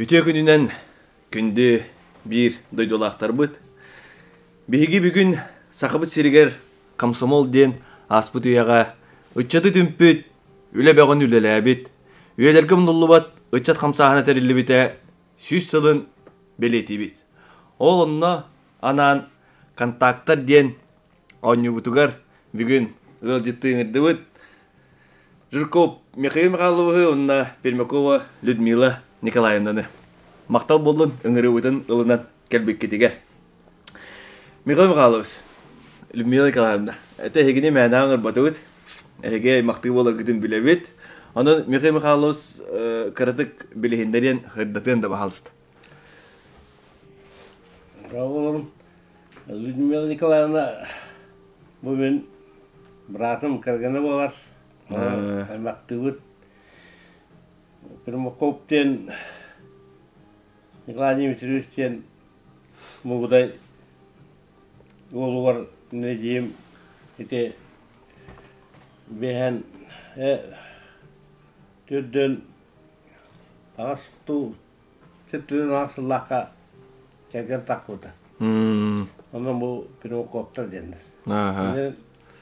Үтө күнүнен күндү bir дойдолақтар бұд. Беги бүгін сақыбыт сиригер комсомол ден аспыт уяға ұтчаты түмпіт, үлі бәғын үлелі әбіт. Үйелергі мұндылы бат, ұтчат қамсағына тәрілі біті, сүз сылын белеті бит. Ол онына анан контакттар ден оңы бұтығар бүгін ғылжытты ұңырды бұд. Жирков Михаил Михайловы, онына Пермякова Людмила Николаевнаны. Мақтал болын үңірі өтін ұлынан кәлбек кетегер. Михаил Михайлович, Людмила Николаевна, это егіне мәні аңыр баты өт, әге мақтығы болар күтін біле бет. Оның Михаил Михайлович қаратық білігендерін ғырдатын да бағалысты. Рауылым, Людмила Николаевна, бұмен братым кіргені болар. Аймақты өт. Пермяковтен Николай Дмитриевичтен мұғыдай олы бар не дейім ете бәйін түрден ағысту сүттүден ағысылаққа кәген тақуды. Онан бұл Пермяковтар дендір.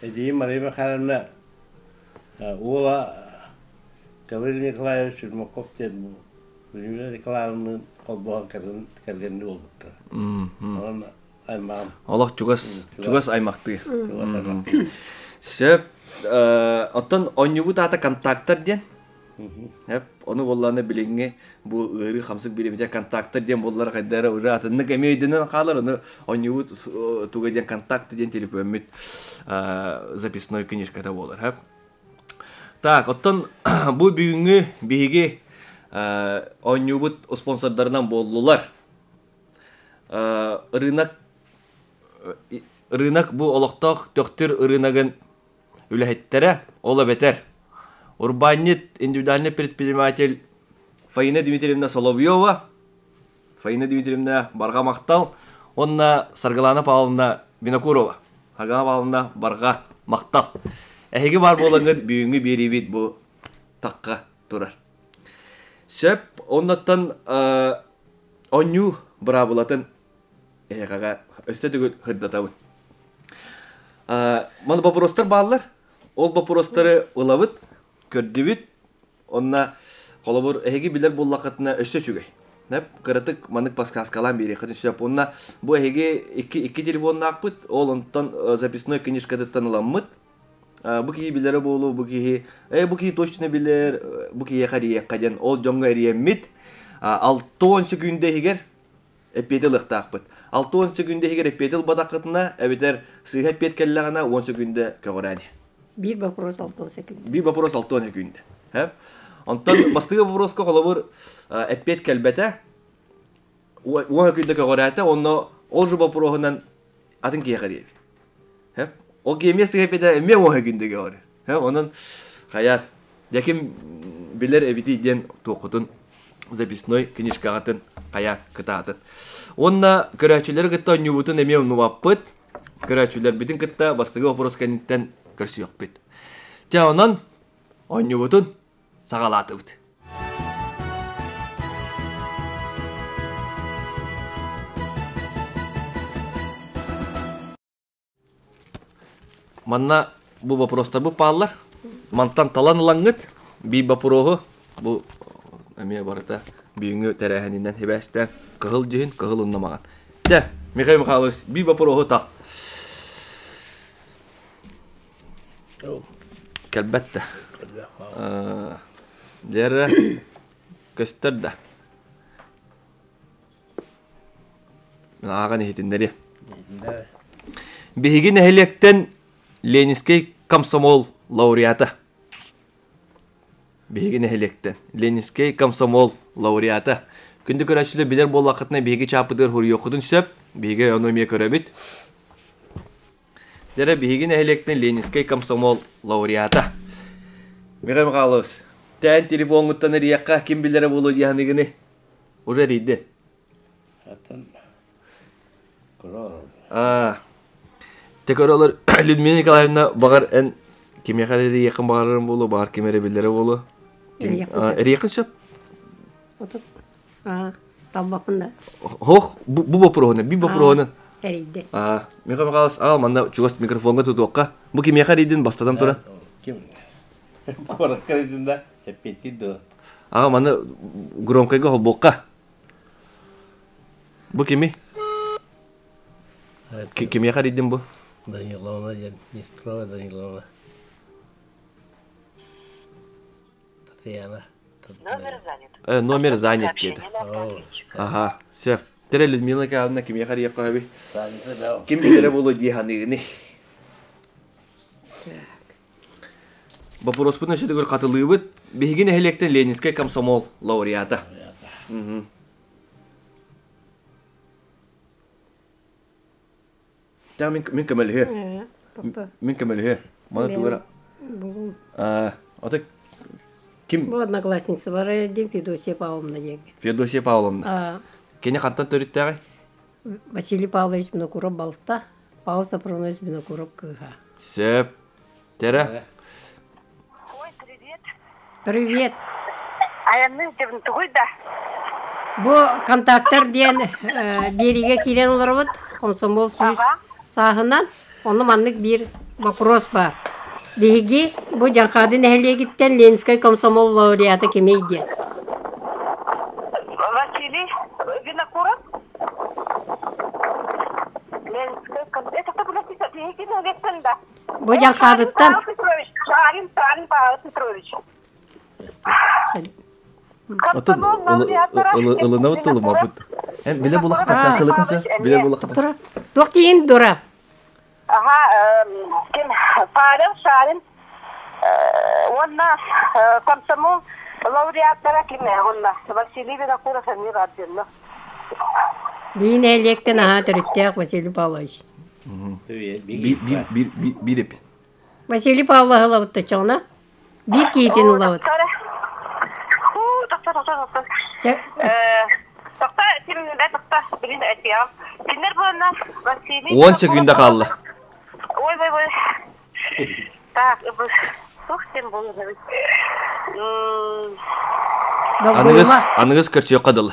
Дейім Мария Михайловна ола Гаврил Николаевич Пермяковтен бұл Людмила Николаевнын қолбаған кәргенді болдықты. Оған аймағым. Олақ жүгас аймақты. Сөп, оттан оңыбыт ата контакттар ден. Оны болланы біліңе бұл ғыры қамсық білемеде контакттар ден боллары қайдары ұжы атынны кәмейдінен қалар. Оны оңыбыт туға ден контакты ден телефонмет записной книжката болар. Так, оттан бұл бүгінгі бейге оңыбыт спонсордарынан болулар. Рынок бұл олықтақ төқтір рыногын үләхеттері ола бетер. Урбанит индивидуальный предприниматель Фаина Дмитриевна Соловьева, Фаина Дмитриевна Барға Мақтал, онна Саргалана Павловна Винокурова, Саргалана Павловна Барға Мақтал. Әйгі бар болыңыз бүйінгі беребет бұл таққа тұрар. Сөп, оннаттан оңю бұра болатын әйіғаға өсті түгіл ғырдатауын. Маны бапыростар балылар, ол бапыростары ұлавыт, көрдібіт, онна қолабыр әйігі білер бұл лақытына өсті чүгей. Қыратық манық паскаскалан бері қытын сөп. Онна бұл әйігі екі телефонын ақпыт, ол онтан записной книжкадыттан ұламыт. Бұл кейі білері болу, бұл кейі точно білер, бұл кейі қария қаден, ол жомға әриеммет. 6-10 секунде егер әппетіл ұқтақпыт. 6-10 секунде егер әппетіл бадақытына, әбетер сыға әппет кәліліғана 10 секунде көғырәне. Bir вопрос 6 секунде. Bir вопрос 6 секунде. Онтан бастығы вопросқа қолабыр әппет кәлбәті 10 секунде көғырәті, ол жу вопросынан атын кейі қария. Ол кемесі әппеті әме 10 секундеге бар. Onun hayal. Yakın bilir eviti den toqutun записной книжкагатын кая кытатын. Онна көрәчүләр гытта нюбутун эме нуаппыт. Көрәчүләр битин гытта бастыгы вопрос кенттен көрсү yok бит. Та онан нюбутун сагалатыбыт. Манна bu вопростар bu паллар. Мантан таланылаңыт би вопросу bu эме барыта бүйүнгө терехинен хебестен кыгыл жин кыгыл уннамаган. Де, Михаил Михайлович би вопросу та. Келбетте. Дер көстөрдө. Мен аган хитиндери. Бигин эхлектен Ленинский комсомол лауреаты. Бегин эхлектен Ленинский комсомол лауреаты. Күнді көрәшілі білер бол вақытына беги чапыдыр хұры оқыдың сөп, бегиономия көрәбіт. Дәрі бегин эхлектен Ленинский комсомол лауреаты. Михаил Михайлович, тән телефонгыттан рияққа кім білері болу дияғынығыны? Уже рейді? Атын көрәр. Tekrar olur Людмила Николаевна bağır en kime kadar yakın bağırırım bolu bağır kimere bildere bolu. Yakın şap. Талбапында. Хох, бу вопросны, би вопросны. Әрейді. Михаил Михайлович, манда чугас микрофонга тутуакка. Бу кимге харидин бастадан тура? Ким? Барак кредим да, хеппети до. Манда громкайга холбокка. Бу кими? Кимге харидин бу? Даниловна, Днестрова Даниловна. Татьяна. Номер занят деді. Все. Тере Людмила Кавна кимге хария каби. Ким билere болу диханыгыны. Вопрос бұны шедігір қатылығы бігін әхелектен Ленинский комсомол лауреаты. Мен көмелі. Мен көмелі. Мана туғыра. Аты ким? Бұл одноклассница бар әрден Федосия Павловна деген. Федосия Павловна. Кені қантан төрітті ағай? Василий Павлович Бинокуров балықта, Павел Сапронович Бинокуров кыға. Сөп. Тері? Ой, привет. Привет. Аянның жебін тұғой да. Бұл контакттар ден береге келен олар бұд, Комсомол Союз сағынан, оны маннык бір вопрос бар. Беге бұл жаңқадын әхлегіттен Ленинский комсомол лауреаты кемейді? Василий Винокуров. Ленинский комсомол. Это кто была писать? Беге не леттен да. Бұл жаңқадыттан... Шарин Павел Петрович. Комсомол лауреаттары. Ылына ұттылы ма бұд? Біле болақ бастан қылықынса? Біле болақ бастан? Тоқтейін дұра. Кем Павел Шарин. Онна комсомол лауреаттары кеме? Онна Василий Винокуров әмір арденна. Бейін әлектен аға түріттеғ Василий Павлович. Bir ep. Василий Павлович лауытты чоғына. Bir кейтен лауыт. Тоқта, сенімді тоқта, білін әтеям. Кендер болына Василий... 10 секунда қалды. Ой. Так, сух сен болына. Аныңыз көрче қадылы.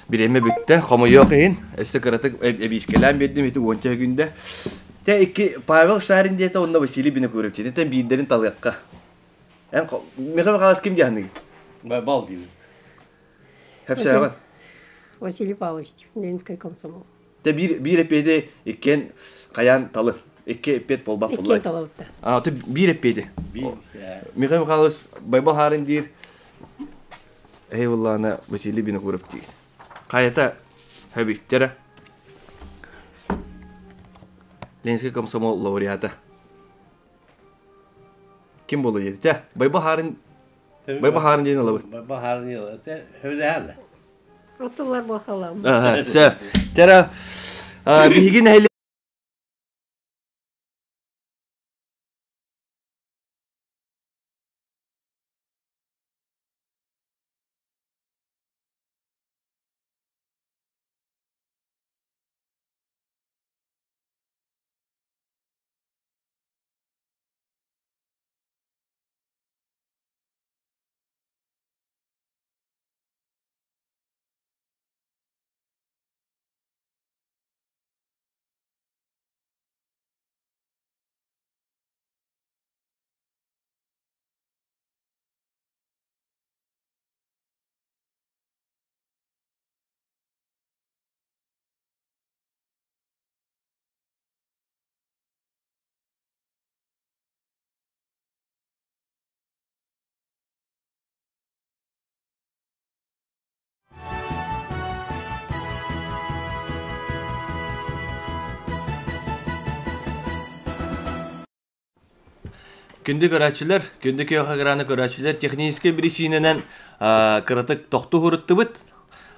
Биреме бүтті, қомы yok ең. Әсті қыратық әбейскелен бердім, еті 10 секунда. Те, Павел Шарин дейті, онда Василий Бинокуров дейті. Тен бейіндерін талғаққа. Михаил Михайлович кім дейіні? Бал деймін. Hepsi hemen. Василий Павлович, Ленинский комсомол. Te bir epeyde ikken kayan talı. İki epet bol bak Ekken talıvıttı. Te bir epeyde. Mikhail Mikhailович Baybal Harin deyir. Eyvallah ana Vasily Binokurov deyir. Kayata habittere. Ленинский комсомол лауреаты. Kim bolu dedi? Te Baybal Harin deyin alıbı. Baybal Harin deyin. Te öyle hali. Отылар бақалам. Söp. Tera bihigin hele Күндік öğrenciler, күндік yoğağıranı öğrenciler технический причиненен кырытык тоқту хурытты быт.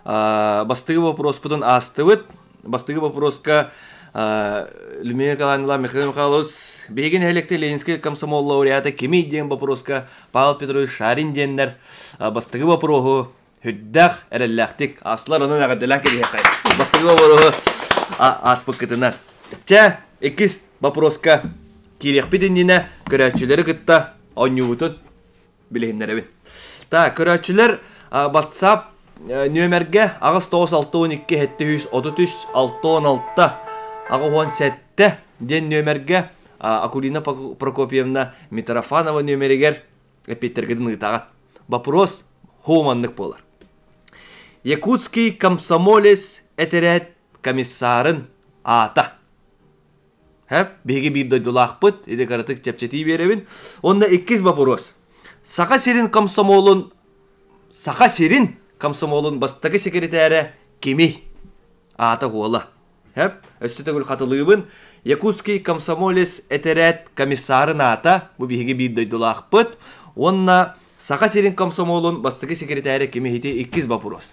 Бастығы вопрос бұдан асты быт. Бастығы вопроска Людмила Николаевна Михаил Михайлович беген электе Ленинский комсомол лауреаты кеме деген вопроска Павел Петрович Шарин деннер. Бастығы вопросу хүддақ әрелләқтік аслар оның ағадылан кереге қай. Бастығы вопросу аспы кітінар. Те, екіз вопроска Кирек беденіне көрәтшілері күтті оңюутын білігіндер әбін. Көрәтшілер WhatsApp нөмерге ағыз 9-6-12 хетті 100-33-6-16 ағы 17 ден нөмерге Акулина Прокопьевна Митрофанова нөмерегер эпеттергедін ұйтағат. Вопрос хууманлык болар. Якутский комсомолец этерет комиссарын ата. Хәп, беги бир дойдулақпыт, еде қаратық чепчети беребін. Онда 2 вопрос. Сақа серин комсомолун бастығы секретәрі кеми ата хуала. Хәп, өсті төгіл қатылығыбын. Якутский комсомолец этерет комиссарын ата, бұл беги бир дойдулақпыт. Онда сақа серин комсомолун бастығы секретәрі кеми хеті 2 вопрос.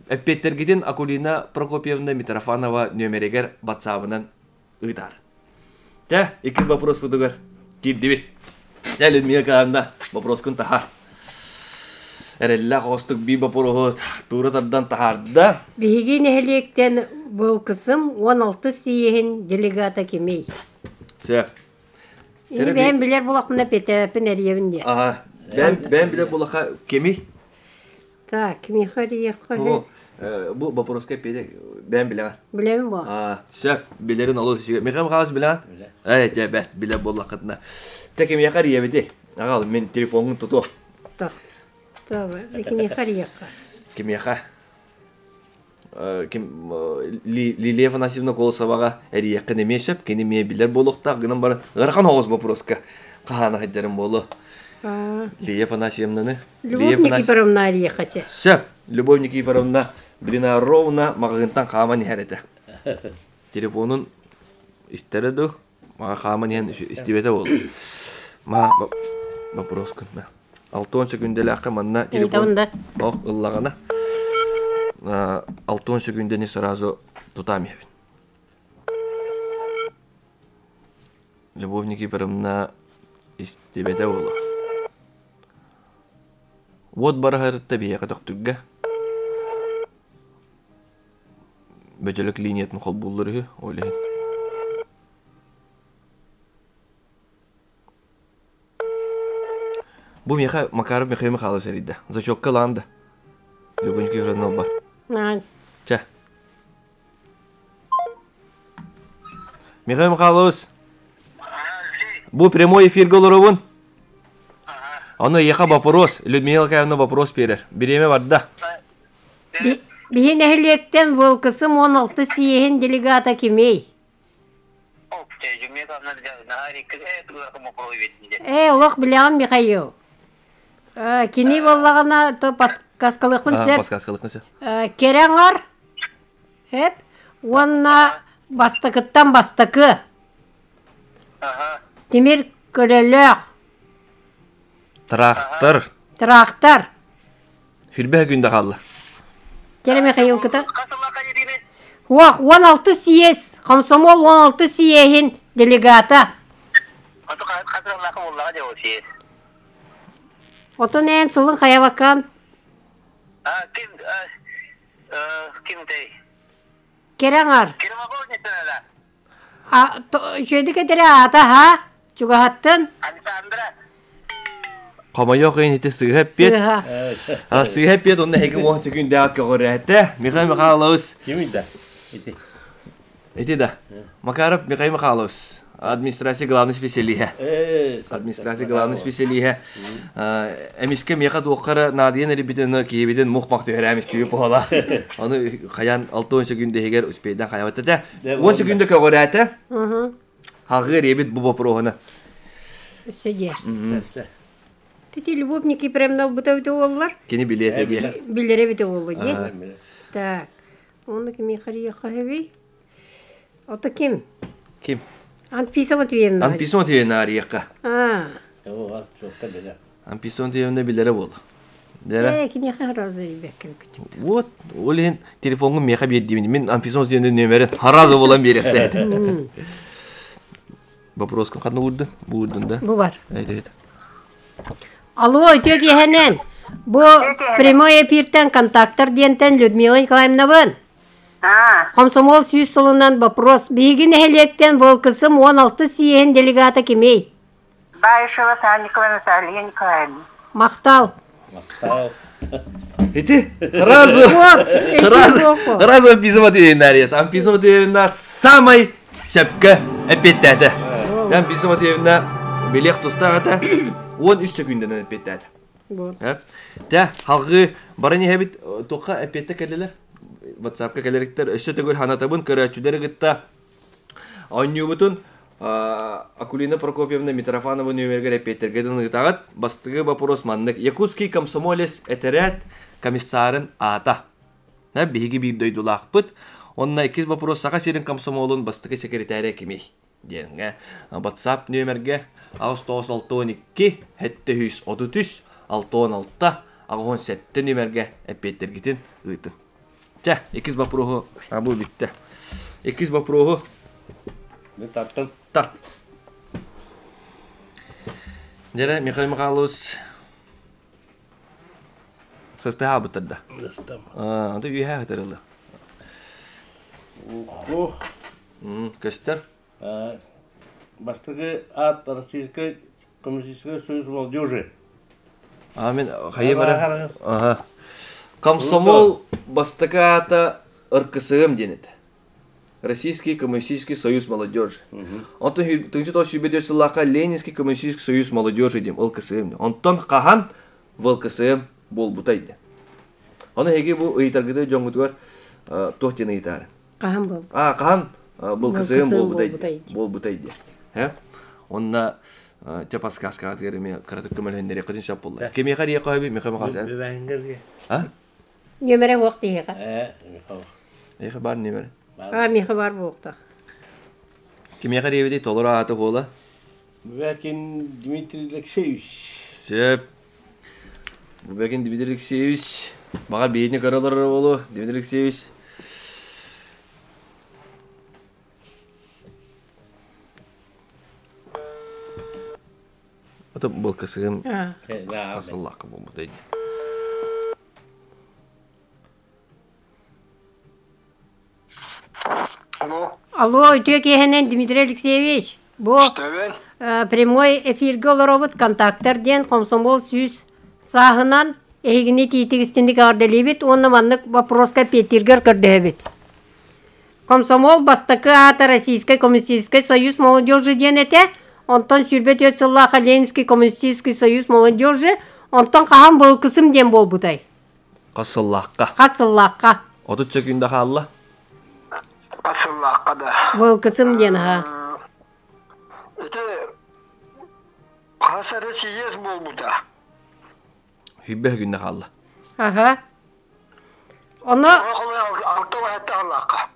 Эппеттергеден Акулина Прокопьевна Митрофанова нөмерегер батсабынан ұйдар. Тә, 2 вопрос бұдығыр. Кейді бір. Тәл өдмеге қағанда вопрос күн тахар. Әрелі қостық бей вопросыт тура тардан тахарда. Биһиги нәһилиектен бұл кысым 16 сиехин делегата кемей. Сәп. Ini ben bilir bulakmına petepin eriyevinde. Aha. Ben bile bulaqa kemi. Так, кеми хария қой. Bu вопроска педе. Ben bile. Білемін бұл. Сәп. Билерін алу сүйге. Мехам қалас біле? Бәт, біле болақытына. Тәкем яқар ебеде. Ағал, мен телефонын тұту. Так. Кеми хария қой. Кем яқа? Лилия Афанасьевна Колосоваға әрі яқын емешіп, кені мен білер болуқта, ғынан барын ғырқан оғыз вопроска қағаны қайдарын болу. Лилия Афанасьевнаны. Любовь Никифоровна әрі яқачы. Сәп, Любовь Никифоровна Блинаровна мағығынтан қаман әреді. Телефонын істереді, маға қаман істебеті болды. Маға вопрос күн. 6 күнделі ақы манна телефон ұллағана. 6 күндені сразу тутам ебін. Любовь Никифоровна істебеті болу. Вот барағырытта бейе қадақ түгге. Бөжелік линиятын қол бұлдырығы ойлайын. Бұл меха Макаров мехайымы қалы сәрейді. Зачокка ланды. Любовь Никифоровна бар. Ча. Михаил Михайлович. Бұл прямой эфир голоровын. Оны еқа вопрос. Людмила Каевна вопрос берер. Береме бар да. Биһин әһилиектен бұл кысым 16 сиехин делегата кемей. Олақ білеғам Михаил. Кені боллағына подкаскалық білсер. Подкаскалық білсер. Кереңар. Хеп. Онна бастықыттан бастықы. Демир көлелек. Трақтар. Трақтар. Хүрбе күнді қалды. Келе Михаил кыта. Уақ 16 сиез. Комсомол 16 сиехин делегата. Отон ән сылын қаябакан. Кереңар. Жөйді кетері ата ха? Чуғаттын? Қама yok en hite sığhep bit. Sığhep bit onda hekim 10 günde hakkı görüyordu. Mikhail Mikhailovich. Kiminde? Eti de. Makarov Mikhail Mikhailovich. Администрация главный специалист. Администрация главный специалист. Эмиске меха доққара надиен ребиден киебиден мухмақ төһәремис тип бола. Аны қаян 6 күнде егер успейдан қаябатты да. 10 күнде көрәте. Хагы ребид бу бопрогына. Сидер. Тити любовники премнал бутавыты оллар. Кені билет еге. Билере бите оллар де. Так. Оны кеме хария хавей. Ото ким? Ким? Анписа Матвеевна. Анписа Матвеевна арияққа. Анписа Матвеевна билері болды. Кеме харазы бәккін күтіп. Вот, олен телефонғы меха бердеймін. Мен Анписа Матвеевна нөмері харазы болан беректі. Вопрос қанқаны ұрдың? Бұл ұрдың да? Бұл бар. Әйді. Алло, өтек ехенен. Бұл прямой эфиртен контактор дентен Людмила Николаевна бін. Комсомол сүйіз сылынан вопрос. Бейгін әхелектен бұл кысым 16 сиехин делегата кемей. Баишева Сара Николаевна, Сария Николаевна. Мақтал. Мақтал. Эти сразу, Вот, эти плохо. сразу Писамотьевна, там Писамотьевна самый шапка эппеттәді. Там Писамотьевна белек тұстағата 13 секундынан эппеттәді. Вот. Та, халқы барыны хәбит тоққа эппетті кәлелер. WhatsApp-ка кәлеріктер, өші түгіл ханатабын көрәчүдері гітта. Аню бұтын Акулина Прокопьевна Митрофанова нөмергер эппеттергеден ғытағат, бастығы вопрос маннық. Якутский комсомолес әтерәт комиссарын ата. Бейгі бейбдой дулақ бұт. Онна 2 вопрос сақа серін комсомолын бастығы секретария кемей. Дейін, WhatsApp нөмерге Ağustos 6-12 hette hüs 33 6-16 ağon 7 nömerge eppettergitin ıtın. Tja, 2 vapruhu bu bitti. 2 vapruhu Ne tattın? tat. Nere Mikhail Mikhailovich Sözde ha bitirdi. Tamam. Da üye hatırlı. Oh. Göster. Бастығы от Российской коммунистической союз молодежи. Amin. Hayır bana. Aha. Комсомол бастығы ата ыркысығым денеді. Российский коммунистический союз молодежи. Онтон 1994 жылға Ленинский коммунистический союз молодежи дем, ылкысығым дем. Онтон қахан вылкысығым бол бұтайды. Оны хеге бұл ұйтарғыды жоңғытуар тоқтен ұйтары. Қахан бол. Қахан вылкысығым бол бұтайды. Бол бұтайды. Онна те подсказка атгереме каратып көмөлөндөрү кытын шап болду. Кеме кария койбу, мехме калсан. Бәңгерге. Нөмірі оқ дейіға. Эха бар немер. Меха бар болықтақ. Кеме кария беди толор аты кола. Бәкин Дмитрий Алексеевич. Сеп. Бубекин Дмитрий Алексеевич. Бага бейне каралар болу, Дмитрий Алексеевич. Это был косым. Асаллах был бы. Алло, өтек ехенен Дмитрий Алексеевич. Бұл прямой эфирге оларобыт контакттарден Комсомол сүйіз сағынан егіне тийтігістіндік арделебет, оны маннық вопроска петергер көрдебет. Комсомол бастықы ата Российской коммунистической союз молодежи ден ете, онтон сүрбет өтсіллаға Ленинский коммунистический союз молодежи, онтон қаған бұл кысым ден бол бұдай. Қасыллаққа. Қасыллаққа. Отут сөкінде қалла? Қасыллаққа да. Бұл кысым ден ға. Это қасары сиез бол бұда. Хүббе күнде қалла. Аха. Оны Алты вайатта қаллаққа.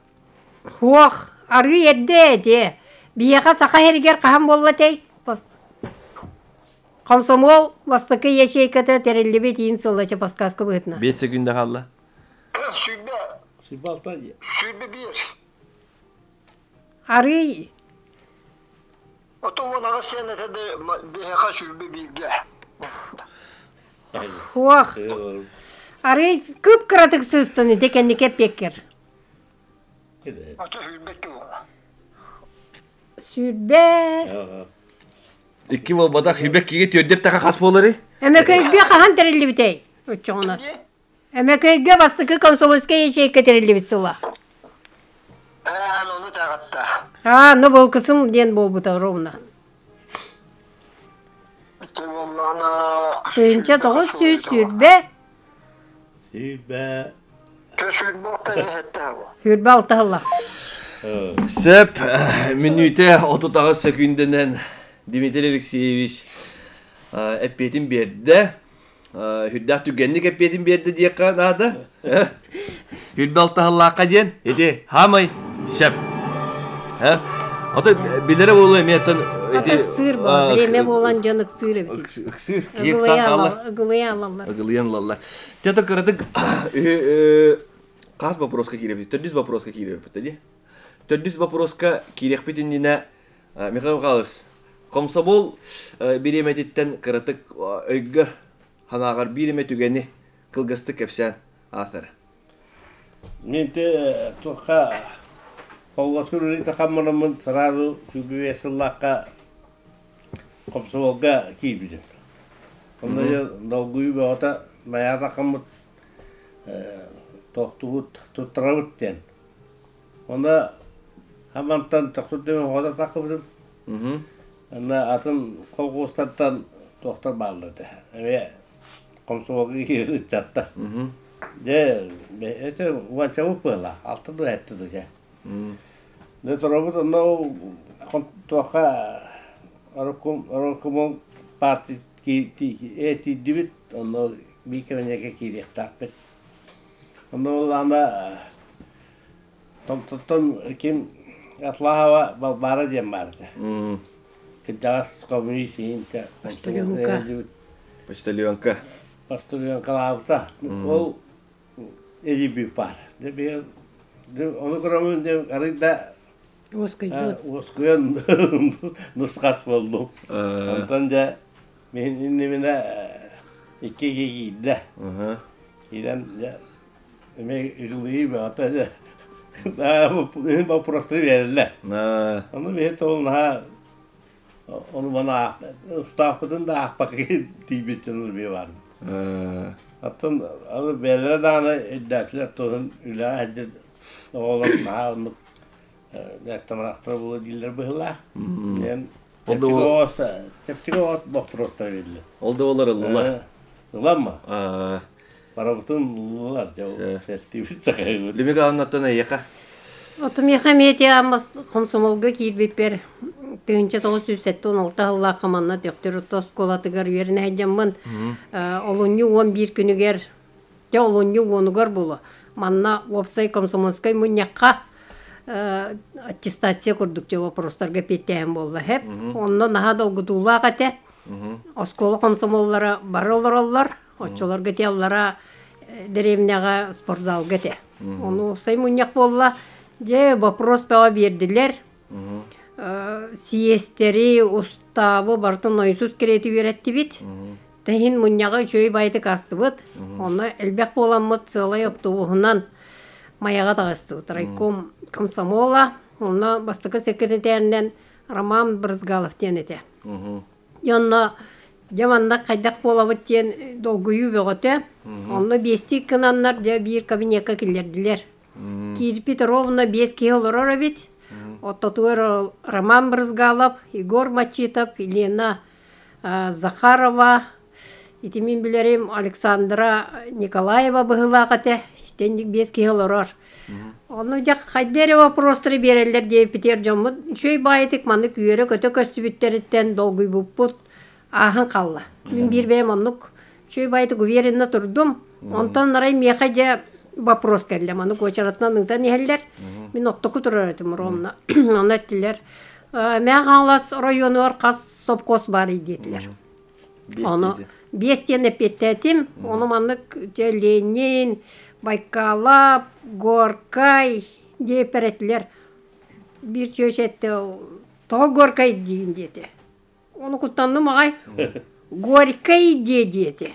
хуақ, ары едде де. Бияға сақа хергер қаған боллатей. Комсомол бастықы ешейкеті терелебет ең сыллачы паскасқы бұғытына. 5 секунде қалла. Sübbe bir. Ары Oto onağa sen etede BHK sübbe bilge. хуақ. Ары күп кыратық сыстыны текеннике пеккер. Oto hülbekki ola. Сүрбе. 2 бол бада хүббек киге төрдеп тақа қас болары? Әмекөйге қаған терелебетей. Өтчоғына. Әмекөйге бастықы комсомольская ешейке терелебет сыла. Onu tağatta. Ну бұл кысым ден бол бұта ровна. Tevallana. Түйінші тоғыз сүйіз сүрбе. Sübbe. Köşülük bokta hette hava. Хүрбе алтығыла. Сеп, минуте 39 секунденен Дмитрий Алексеевич эппетин берді. Хүддақ түгенник эппетин берді дейқа нады. Хүдбе алтығылаққа ден, еде хамай сеп. Ото білері болу еметтен... Атық сыр бол, біреме болан жанық сыры бітін. Сыр, киек саққалы. Үгілыя алалар. Ыгылыян лалла. Тета кырадык кас вопроска киреп, төрдүз вопроска киреп, тади. Төрдүз вопроска киреп битинне Михаил Михайлович. Комсомол биреметтен кырадык өйгө ханагар биреме түгени кылгысты кепсен асыр. Мен те тоқа қолғаскүрі тақамманымын сразу sübbe сыллаққа Комсомолға кейбізім. Онда долгую бәуата мая тақаммыт тоқтубут туттарабыт ден. Оны хамантан тоқтут демен хода тақыбыдым. Ана атын қолғыстаттан тоқтар балдырды. Әме комсомолға кері үтчатта. Де, это уанчавы пыла, алтыды әттіді же. Де тұрабыд, онау тоқа орокумон парти эти дебит, онау бейкеменеге керек тақпет. Онау ана Том ким атлахава бара дем барды. Кидас коммунистин те. Почтальонка. Почтальонка лавта. Ол эдиби пар. Де onu kuramın de arada Oskuyun nuskas buldum. Ondan da benim nimine iki giydi. İran da ülkeyi bir hatta bu prosto verirler. Onu bir toluna onu bana ustapıdın da akbaki dibetçinin bir var. Hatta onu belirli dağına iddiatlar tohum üla edildi. Oğlum daha onu yaktamanakları bulu diller bıhıla. Teptiki o bu prosto verirler. Oldu olur Allah. Ulan mı? Para bütün ulan ya setti bir çakayı. Demek anlattığına yaka. Отым яхамете амас комсомолга кирбеппер 1916 жылла каманна төктөр тос колатыгар верне хаҗаммын. Олонью 11 күнүгер я олонью онугар булу. Манна вопсай комсомольской муньякка аттестация курдук же вопростарга петтем болду хеп. Онно наха долгутула кате. Оскола комсомоллары барылар, очолорга теллара деревняга спортзалга те. Ону вопсай муньяк болла. Же вопрос баба бердилер. Сиестери уставы бартын ойсуз керети беретти бит. Тахин муньяга чөй байты кастыбыт. Оны элбек боламмыт сылай оптуғынан маяға тағыстыбыт. Райком комсомола. Оны бастықы секретарінен Роман Брызгалов тен ете. Йонна жаманда қайдақ болабыт тен долгую бөгөте. Оны бести кынаннар же бир кабинетка келердилер. Кирпит ровно 5 килолар бит. Оттотуэр Роман Брызгалов, Егор Мачитов, Елена Захарова, итимин билерим Александра Николаева быгылакате, тендик 5 килолар. Оны жак хайдере вопростары берелер деп питер жомут. Шөй байтык маны күйөрө көтө көсүбүттериттен долгуй буппут ахын калла. Мен бирбем онук шөй байтык уверенно турдум. Онтон нарай мехажа вопрос келді. Маны көчаратынан ыңтан ехелдер. Мен оттоку турар этим ровно. Оны еттілер. Мен қалас району арқас сопкос бар идетілер. Оны 5 тені петтетім. Оны маны Ленин, Байкалап, Горкай деп беретілер. Bir çöşette toğa Gorkay deyin dedi. Onu kutlandım ağay. Gorkay dedi.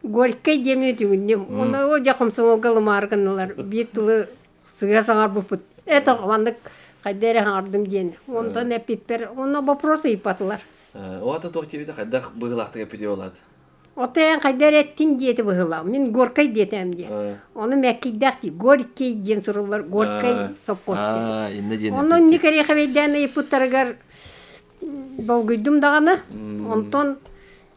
Горький демейтүгүннем. Оны о жакым соңголы марганылар битылы сыга саңар бупут. Это вандык кайдере хардым ден. Онда не пиппер, оны вопросы ипатылар. Оата токтебите кайдак быгылакты кепете болот. Отен кайдере тин диети быгыла. Мен Горкай детем де. Оны меккидак ди Горький ден сурулар Горкай сопкос. Инде ден. Оны никере хаведен ипуттаргар болгойдум даганы. Онтон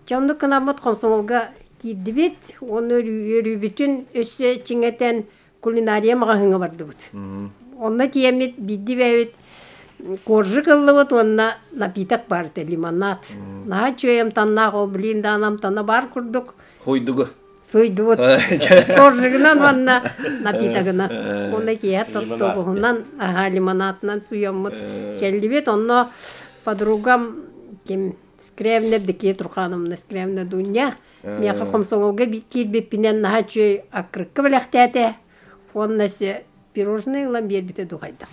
жамды кынамат комсомолга кидбит, оны өрү бүтүн өссө чиңетен кулинария магазины барды бут. Онна тиемит бидди бебит коржы кыллыбыт, онна напиток бар те лимонад. На чөйем танна гол билин данам танна бар курдук. Хойдугу. Сойдубут. Коржыгынан онна напитогына. Онна кия тоттогунан лимонадынан суяммыт. Келдибит, онна подругам ким Скревнеп деке турханымны скревне дуня. Мияка комсомолга кирбеппинен наха чөй акрыкка билектете. Оннасы пирожный лам бербите дугайда.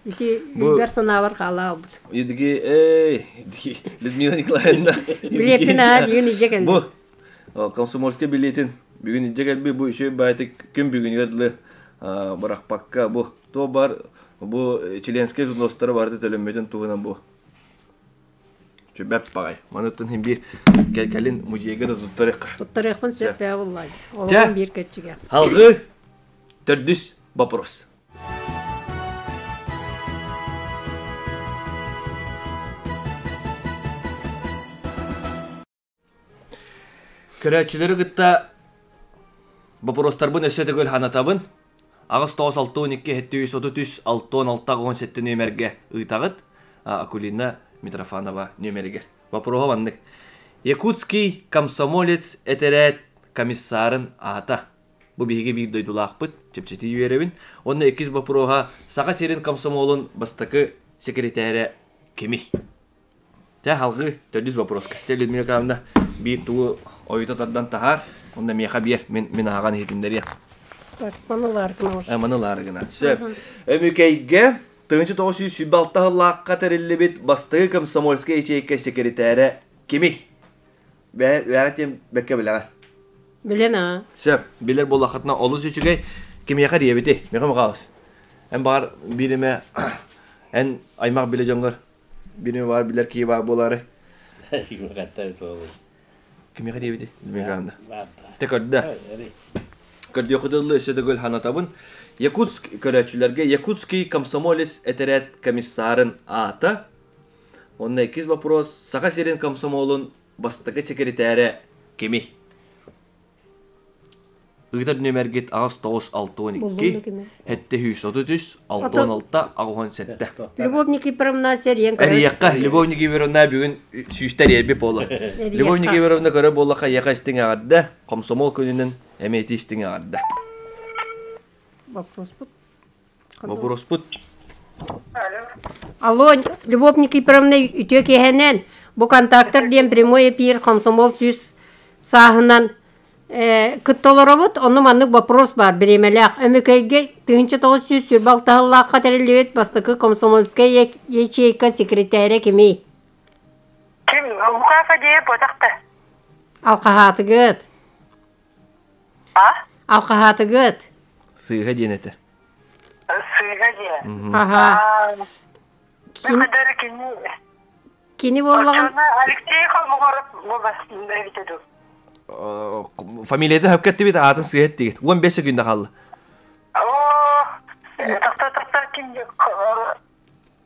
Ити персонавар кала албыт. Идги, Людмила Николаевна. Билетина дүйүн ижегел. Бу комсомольский билетин бүгүн ижегел бу иши байтык күн бүгүн герле баракпакка бу то бар бу членский взностары барды төлөмөдөн тугунан бу. Çöbep bagay. Manıtın hem bir gelin muzeyge de tuttarık. Tuttarıqpın söp bä vallahi. Тя. Olan bir keçige. Halgı tördüs вопрос. Көрәчілері гытта вопростарбын өсө төгөл ханатабын. Агыс 962-733-616-17 нөмерге ыйтагыт. Акулина Митрофанова нөмерге. Вопроға ваннык. Якутский комсомолец этерет комиссарын ата. Бу биһиги бир дойдулаакпыт, чепчети үйеребин. Онна 2 вопроға саға серин комсомолун бастакы секретаре кеми. Тә халгы 400 вопроска. Телед мен камда бир туу ойытатардан тахар. Онда меха бер мен аган хетиндер. Bak manalar kınamış. Маныларыгына. Сөп. Өмүкейге 1906 лакка териллебит бастыгы комсомольский ячейка секретаре кеми. Бәратем бекке билер. Bilen ha. Söp. Biler bolakatna олус үчүгей кемияка диебити. Мегем калыс. Эн бар бириме эн аймак биле жоңгор. Бириме бар билер ки бар болары. Кемияка диебити. Мегемда. Текадда. Кардиокудылы өсөдөгөл ханатабын Якутск көрәчүләргә Якутский комсомолец этерет комиссарын ата. Онда 2 вопрос. Сака серин комсомолун бастыгы секретаре кеми. Ыгытар нөмергет агыс 962 733-616-17. Любовники пырымна сериен Әрияққа Любовники веруна бүгін сүйістер ербе болы. Любовники веруна көрі болақа яқа істің ағарды, комсомол күнінің әмейті істің ағарды. Вопрос пут. Вопрос пут. Алло, любовники пырымна үтө кехенен. Бу контакттар ден прямой эфир комсомол сүз сағынан кыттолоробут, onun manlık вопрос бар, biremelak. Ömükeyge 1900 sürbal tahıllaqqa terelewet bastıkı komsomolskaya ячейка sekreteri kimi? Kim? Mukafa diye botakta. Alqahatıgıt. Ha? Alqahatıgıt. Sıyıға денеті. Suyga diye. Aha. Ne kadar kimi? Kini bollağın? Alexey Kholmogorov bu basında evitedu. Familiyeti höpketti bir de atın sıyıhet değil. 15 günde kaldı. Takta kim?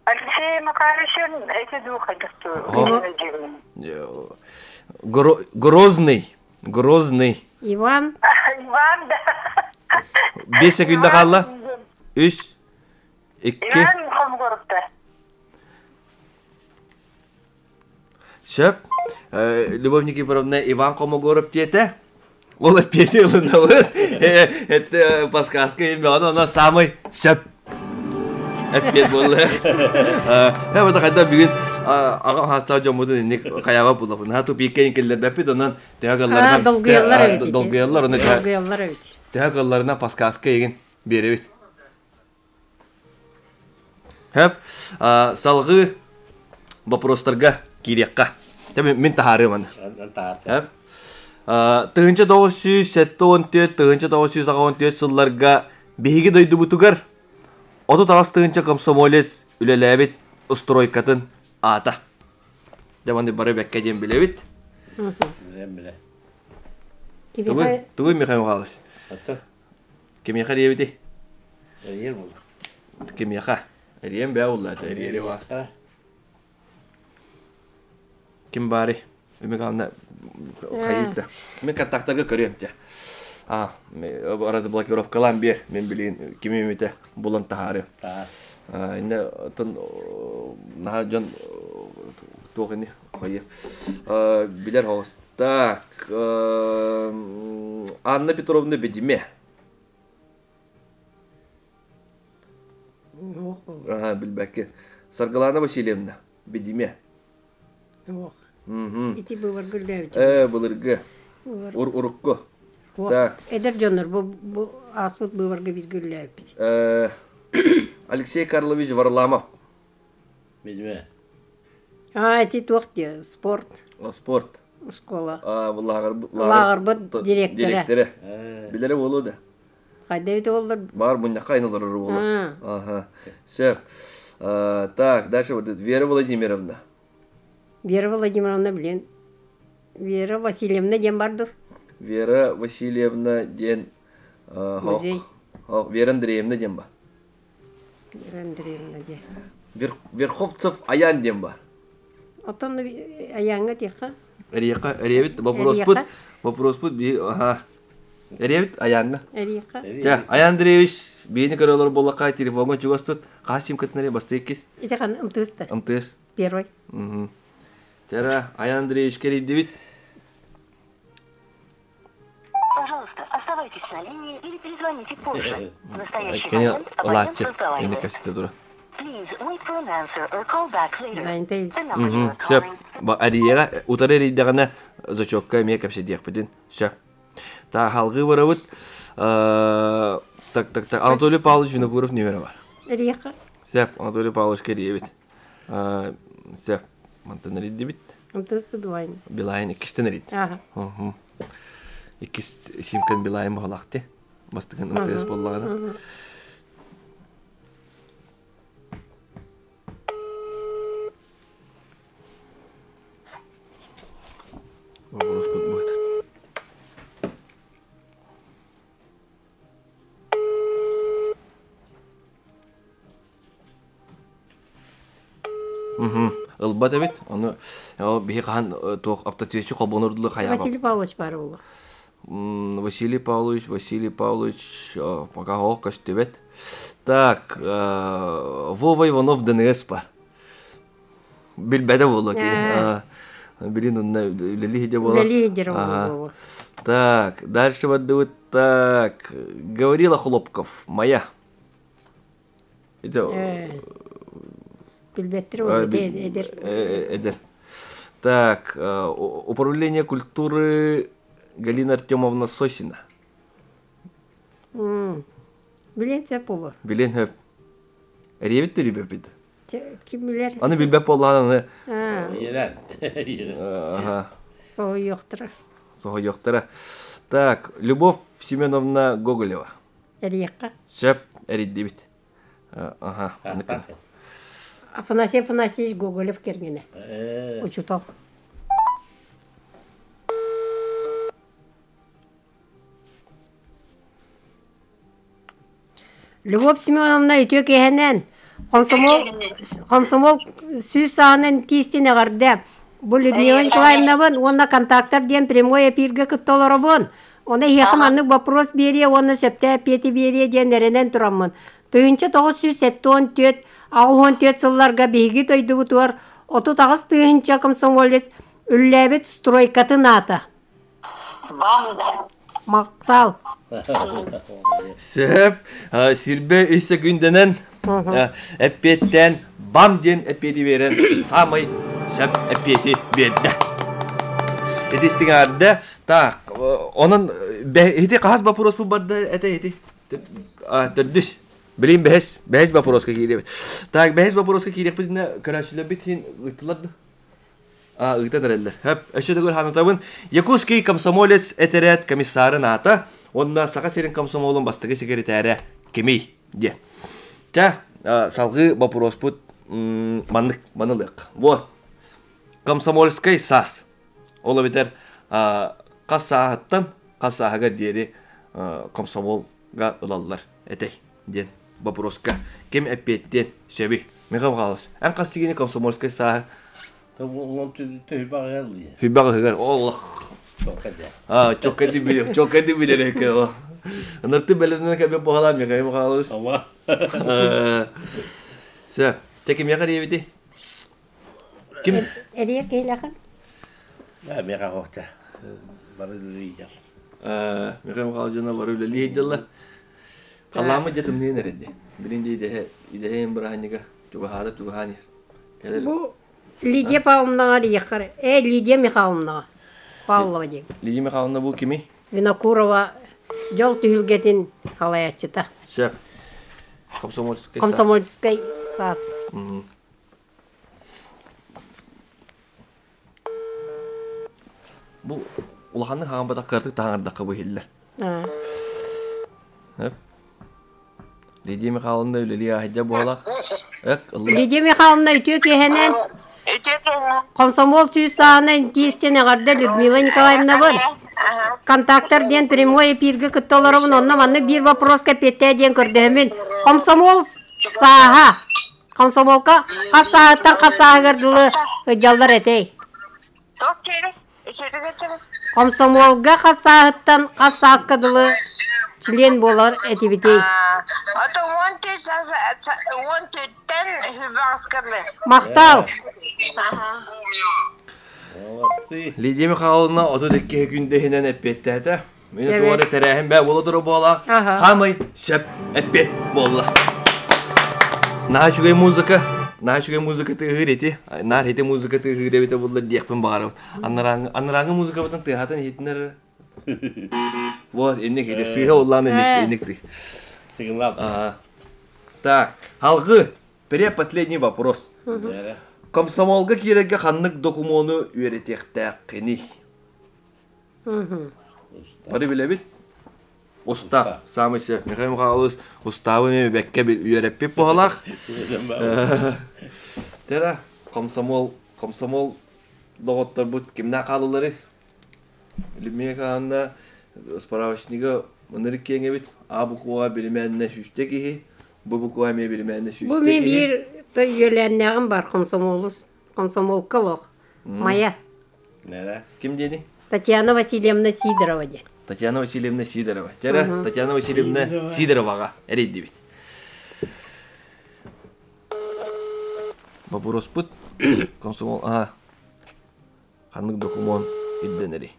Alexey Makarish'in evitedu kaçtı. Grozny. Ivan. Ivan da. 5 günde kaldı. 3 2 Ivan Kholmogorov'da. Söp. Любовники Ивановна Иван Комогоров тете. Ол пети yılında var. Это подсказка именно она самый söp. Hep bir bolla. Ha bu da kadar bir gün ağam hasta jomudu ne kayağa bulabın. Ha tu piken keller bepi donan teagallarına. Ha dolguyallar evet. Dolguyallar ona Dolguyallar evet. teagallarına подсказка egen beribit. Hep salgı вопростарга кирекка. Tabii min taharı mana. Hep. Тыгынча 974, тыгынча 964 сылларга биһиги дойду бутугар. Ото тагыс тыгынча комсомолец үлелебит устройкатын ата. Деманды бары бекке дем билебит. Тугу Михаил Михайлович. Кем яха дебити? Кем яха? Эрием бе улла, эриери ва. Kim bari? Ümit kanalına kayıpta. Ben kontaktarga görüyorum ya. Arada blokirovkalan bir. Ben bileyim kimi ümite bulan taharı. Yine ton naha can toğuni koyuyor. Biler hosta. Anna Petrovna Bedime. Bilbeki. Sargılana başlayalım da. Bedime. İti bıvır güllev. Bılırgı. Urukku. Так. Eder canlar bu asfalt bıvırgı bir güllev. Алексей Карлович Варламов. Bilme. Ha eti tuğ diye sport. Sport. Skola. Lağırbıt direktörü. Bileri bolu da. Kayda eti olur. Var bunun kaynaları bolu. Ага. Все. Так, дальше вот Вера Владимировна. Вера Владимировна білен. Вера Васильевна ден бардыр. Вера Васильевна ден Музей. Вера Андреевна ден бар. Вера Андреевна ден. Верховцев Аян ден бар. Отон аяңға текқа. Ревит вопрос пут Ревит Аянга. Әрияқа. Аян Андреевич бейні көрелер болақай телефонға жүгістіт. Қасим кітінері басты екес. Итеқан ымтысты. МТС. Первый. Тера Аян Андреевич керейді бит. Пожалуйста, оставайтесь на линии или перезвоните позже. В настоящий Кені момент абонент латчы. Ені разговаривает. кәсіте дұры. Please wait for an answer or call back later. Занятый. The number you are Сөп. calling. Арияға утары рейдіғана зачокка мия кәпсе дейік бідін. Сөп. Та халғы бары бұд. Так. Анатолий Павлович Винокуров немері бар. Әрияқа. Сөп. Анатолий Павлович керейі бит. Сөп. Мантан рейді бит. Ымтысты білайын. Билайын икістен рейді. Аха. Икіс симкан билайын бұғалақты. Бастыған МТС болағына. Вопрос тут будет. Илбат бит. Аны бихи кахан тоқ аптативечи қолбонырдылы қаяға. Василий Павлович бар ол. Василий Павлович, пока хоқ кәштебет. Так, Вова Иванов ДНС бар. Билбәді болу ки. Билин онна үлелі хеде болу. Үлелі хедер ол. Так, дальше вот так. Говорила Хлопков, моя. Билбеттір ол едер. Эдер. Так, управление культуры Галина Артемовна Сосина. Білен сәп олар. Билен хөп. Ревит ребят бит. Кім білер? Аны билбеп болғаны. Ерен. Соғы yoqtыр. Соғы yoqtыр. Так, Любовь Семеновна Гоголева. Әрияқа. Сөп әридді бит. Ага. Афанасий Афанасьевич Гоголев кергені. Учутал. Любовь Семеновна ütө кехенен комсомол сүз саһынан тиистине гарды. Бу Людмила Николаевна бун, онна контакттар ден прямой эфирге кыттолары бун. Оны хехманны вопрос бере, оны сөпте пети бере денеренен тураммын. Тыынчы 974 14 сылларга беги тойду бутуар. 39 тыынчы комсомолец үлләбет стройкатын аты. Мактал. Сөп, сирбе үсі күнденен әппеттен бам ден әппеті берен самай сөп әппеті берді. Әтестің арды, так, onun hiti qahas vaporos bu barda ete hiti. Terdüş. Bileyim behes vaporoska kireyip. Tak behes vaporoska kireyip ne karşıla bitin ıtıladı. Itan erenler. Hep aşağıda gol hanıtabın Yakuski Komsomolets Eteret Komisarı nata. Onda saka serin komsomolun bastığı sekreteri kimi diye. Ta salgı vaporos put manılık. Bu Komsomolskay sas. Ola biter qas saattan qas sahaga deri komsomolga ılallar etey diye. Vaporoska kim epetten şebi. Mekam qalas. En qas tigini Komsomolskay saha. Onu tühbağ geldi. Hübağ hügar. Allah. Çok kötü biliyor. Çok kötü biliyor ki o. Anırtı belirtinden kabe boğalam ya kayım qalas. Ama. Sen tekim yakar yevdi. Kim? Eriyer keylakan. Ya meka hoşta. Barı liyeceğiz. Mekam qalasına var öyle liyediler. Qalamı jatım ne nerede? Birinci idehim bırahaniga. Çubaharat çubahani. Bu Lidya Pavlovna yakar. Lidya Mikhailovna. Pavlova diyek. Lidya Mikhailovna bu kimi? Vinokurova yol tühülgetin halayatçıta. Şef. Komsomolskay. Komsomolskay sas. Bu ulahanın hağamba da kırdık dağırdakı bu hiller. Hep. Lidya Mikhailovna öyle liya hicab olak. Lidya Mikhailovna ütüyor ki hemen Комсомол сүйіс сағынан тиістен ағарды Людмила Николаевна бұл. Контактар ден прямой эфирге күтті оларымын, онна манны бір вопроска петте ден көрдіхімін. Комсомол саға. Комсомолка қасағыттан қасағырдылы жалдар әтей. Комсомолга қасағыттан қасағыскадылы член болар әтебетей. Мақтал. Молодцы. Лидия Михайловна оты декке күндехінен әппетті әті. Мені туары тәрәхін бә болы тұры бола. Хамай сөп әппет болла. Нағачугай музыка тығыр еті. Нар еті музыка тығыр әбеті болла декпін бағарау. Аннараңы музыка бұтын тығатын етінер. Вот, еннек еті. Шыға олланы еннекті. Сигнал. Так, халқы, піре последний вопрос. Комсомолга киреге ханнык докумону үйретектәк қені. Бары білебіт? Уста, самысы. Михаил Михайлович, уставы мен бәкке үйретпеп болақ. Тера, комсомол доғыттар бұд кемна қалылары? Лүмей қағанда справочнигі мұныры кеңе бит. А бұқуға білімәніне шүште кейі, бұ бұқуға мен білімәніне шүште Бұл мен бір үйеләннәғым бар комсомолкалық. Мая. Нәді? Кім дені? Татьяна Васильевна Сидорова де. Татьяна Васильевна Сидорова. Тера, Татьяна Васильевна Сидороваға әрейді бит. Вопрос бұд. Комсомол, ханнык документ идденері.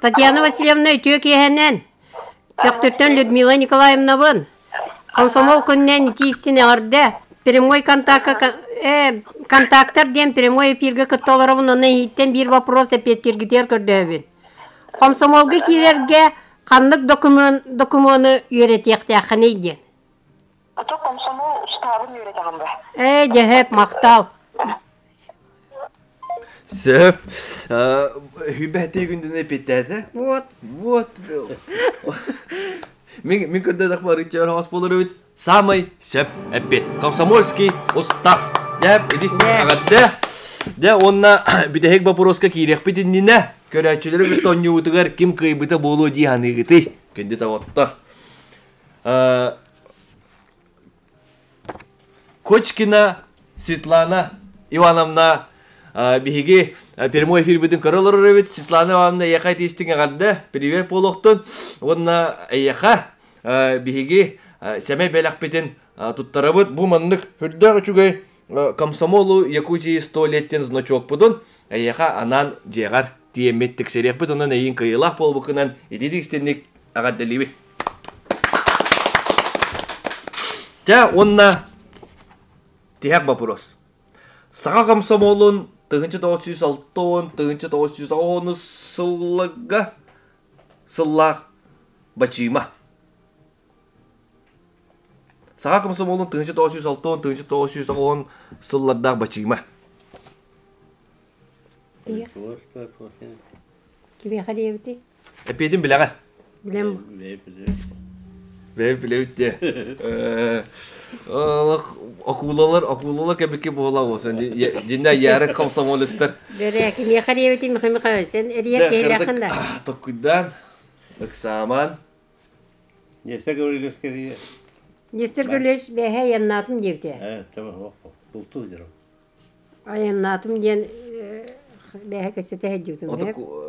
Татьяна Васильевна үтөк ехенен. Көктөттен Людмила Николаевна бұн. Комсомол күннен тиістіне арды. Прямой контактар ден прямой эфирге күттоларымын, оны хиттен бір вопрос әпеттергітер көрді. Комсомолға керерге қандық документы үйретекті ақын дейден. Ото комсомол уставын үйретағым ба. Жəhеп мақтал. Сөп, хүбәте күнден әпеттәді? Вот. Мен көрдедік бар үйтер хас болыр өйт. Самый сөп әппет. Комсомольский устав. Дәп, өдестен ағадды. Дә, онна бітәхек бапыроска кейрек бітініне. Көрәтшілері бүт онны ұтығар кім қайбыта болу дейханы ғыты. Көнді таватты. Кочкина Светлана Ивановна биһиги прямой эфир бүтүн көрөлөр өбүт. Светлана Ивановна яка тестиңе гадда. Привет болоктун. Онна яка биһиги семей белак битен туттарабыт. Бу мандык хүрдөгө чугай комсомолу Якутии 100 леттен значок будун. Яка анан жегар тиемет тексерек бит. Онан эйин кыйлак болбукунан идидик стенник агадделиби. Та онна тияк вопрос. Саға комсомолун 1906-1910 сыллақ бачима. Саға комсомолун 1906-1910 сыллардағы бачима. Кебе қаде өте? Әпейдің білеға? Білем. Білеуітте. Акулалар кәбеке бола олсын. Жинна яры комсомолистер. Бере, кеме қаде өте Михаил Михайлович, сен әрия кейрақында. Тоққыдан, ұқсаман. Несте говорились керие? Нестер көлеш бәхе яннатым депте. Tamam, bultu diyorum. Яннатым ден бәхе көсеті әдеутім.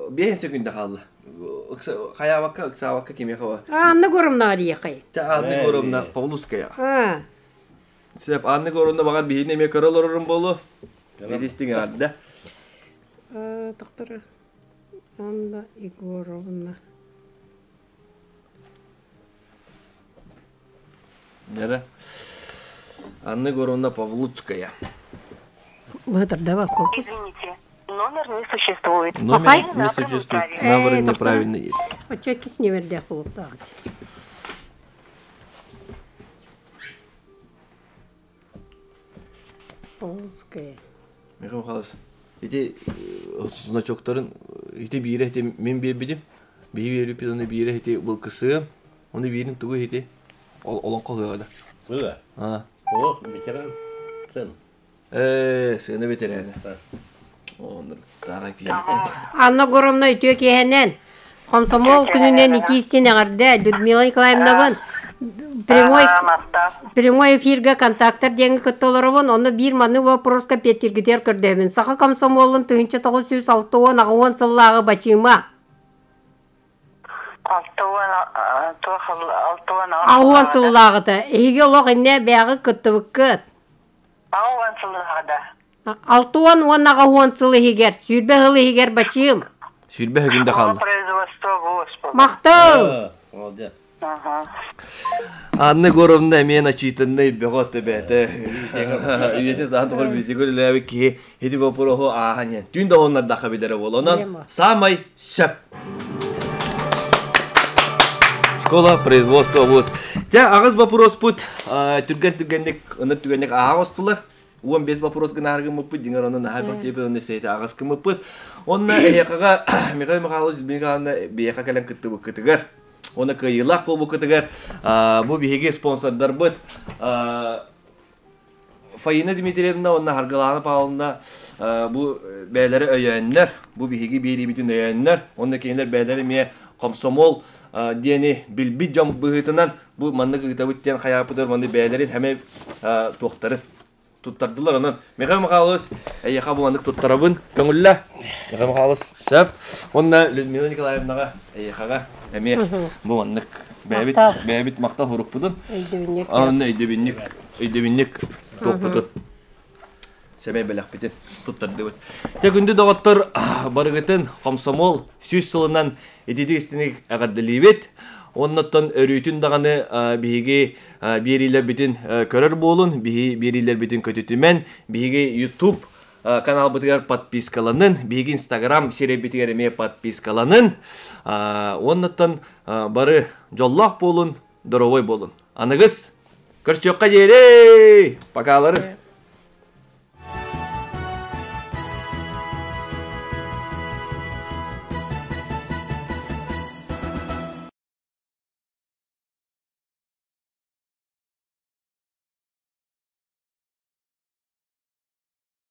Бәхен секунда қалды. Қаяваққа, ұқсаваққа кеме қава. Анны көрімна ария қай. Анны көрімна Павлуская. Сеп, анны көрімна бағар бейіне ме көрілер ұрын болу. Бедестің арды. Тақтыры. Анна Егоровна. Нері? Анны көрімна Павлуская. Бұғытырда ба, қоқыс. Извините, номер не существует. Номер не существует. Набыры неправильно есть. Очекис не верде қылықтағыд. Павлуская. Михаил Михайлович, эти значоктарын, эти бире, эти мен бербедім. Беріп оны бире, эти бұл кысым. Оны берін түгі, эти олонқа ғығады. Было? О, О, ветеран. Sın. Sığını bitirene. Onu daha kiyim. Anna Goromna ütüyor ki hemen. Komsomol gününden 2 istine gardı. Людмила Николаевнa'nın прямой эфирге контакттар деңи көттөлөрөбүн. Оны бир маны вопроска петиргидер көрдөмүн. Саха комсомолун тыгынча 906 агуан сыллагы бачыма. Агуан сыллагыда. Эге лог инне бягы көттөбүккөт. Ауан сыллағада. Алтуан он агуан сылы хигер. Сүрбе хылы хигер бачым. Sürbe hügünde kaldı. Производство, господи. Мактау. Молодец. Anne gorumda emeğin açıytında beğotu bete. Üyeti zaten doğru bizi görülevi ki hedi vapuru ahanya. Dün de onlar daha bilere olan. Samay şep. Школа производства ВУЗ. Те агыз вопрос пут. Түрген агыстылар. Он без вопрос гнаргы мыппыт, деңер онын хайбак тепе онны сейті ағыз кымыппыт. Онна әйеқаға, Михаил Михайлович Бенгаланна бейеқа кәлін күтті бұл күтігер. Оны күйілақ қол бұл күтігер. Бұл бейеге спонсордар бұд. Фаина Дмитриевна онна харгаланып алына бұл бәйлері өйенлер. Бұл бейеге бейрі бітін өйенлер. Онна кейінлер бәйлері ме комсомол дені білбіт жам бұғытынан бұл манны күтабыт ден қаяпыдыр. Манны бәйлерін әме тоқтарын tuttardылар онан. Михаил Михайлович әйеқа бұландық туттарабын. Көңілі. Михаил Михайлович сәп. Онна Людмила Николаевнаға әйеқаға әме бұландық бәйбіт мақтал ұрық бұдын. Онна өйдебіннік тоқ бұдын. Сәмей бәләқ бітін туттарды бұд. Тәкінді доғаттыр барығытын комсомол сүз сылынан едеді істінік әғаддылы Оннаттан өрүтүн даганы биһиги берилер битин көрөр болун, берилер битин көтүтүмен, биһиги YouTube канал битигер подпискаланын, биһиги Instagram сере битигер эме подпискаланын. Оннаттан бары жоллак болун, доровой болун. Аныгыз көрчөкка жере. Покалары.